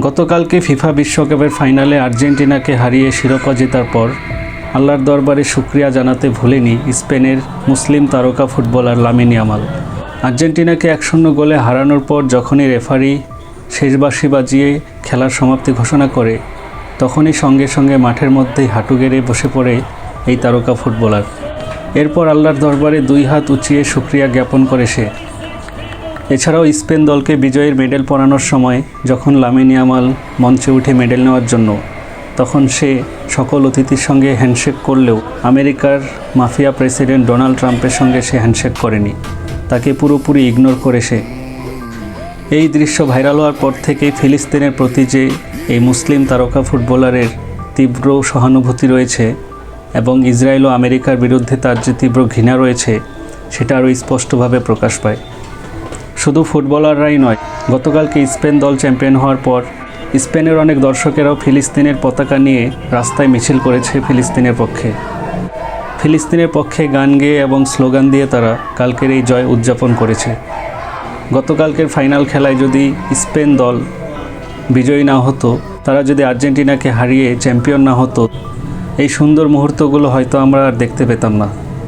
গতকালকে ফিফা বিশ্বকাপের ফাইনালে আর্জেন্টিনাকে হারিয়ে শিরোপা জেতার পর আল্লাহর দরবারে শুকরিয়া জানাতে ভুলেনি স্পেনের মুসলিম তারকা ফুটবলার লামিন ইয়ামাল। আর্জেন্টিনাকে 1-0 গোলে হারানোর পর যখনই রেফারি শেষ বাঁশি বাজিয়ে খেলার সমাপ্তি ঘোষণা করে, তখনই সঙ্গে সঙ্গে মাঠের মধ্যেই হাঁটু গেড়ে বসে পড়ে এই তারকা ফুটবলার। এরপর আল্লাহর দরবারে 2 হাত উঁচিয়ে শুকরিয়া জ্ঞাপন করে সে। এছাড়াও স্পেন দলকে বিজয়ের মেডেল পরানোর সময় যখন লামিন ইয়ামাল মঞ্চে উঠে মেডেল নেওয়ার জন্য, তখন সে সকল অতিথির সঙ্গে হ্যান্ডশেক করলেও আমেরিকার মাফিয়া প্রেসিডেন্ট ডোনাল্ড ট্রাম্পের সঙ্গে সে হ্যান্ডশেক করেনি, তাকে পুরোপুরি ইগনোর করে সে। এই দৃশ্য ভাইরাল হওয়ার পর থেকেই ফিলিস্তিনের প্রতি যে এই মুসলিম তারকা ফুটবলারের তীব্র সহানুভূতি রয়েছে এবং ইসরায়েল ও আমেরিকার বিরুদ্ধে তার যে তীব্র ঘৃণা রয়েছে, সেটা আরও স্পষ্টভাবে প্রকাশ পায়। শুধু ফুটবলাররাই নয়, গতকালকে স্পেন দল চ্যাম্পিয়ন হওয়ার পর স্পেনের অনেক দর্শকেরাও ফিলিস্তিনের পতাকা নিয়ে রাস্তায় মিছিল করেছে ফিলিস্তিনের পক্ষে গান গেয়ে এবং স্লোগান দিয়ে তারা কালকের এই জয় উদযাপন করেছে। গতকালকের ফাইনাল খেলায় যদি স্পেন দল বিজয়ী না হতো, তারা যদি আর্জেন্টিনাকে হারিয়ে চ্যাম্পিয়ন না হতো, এই সুন্দর মুহূর্তগুলো হয়তো আমরা আর দেখতে পেতাম না।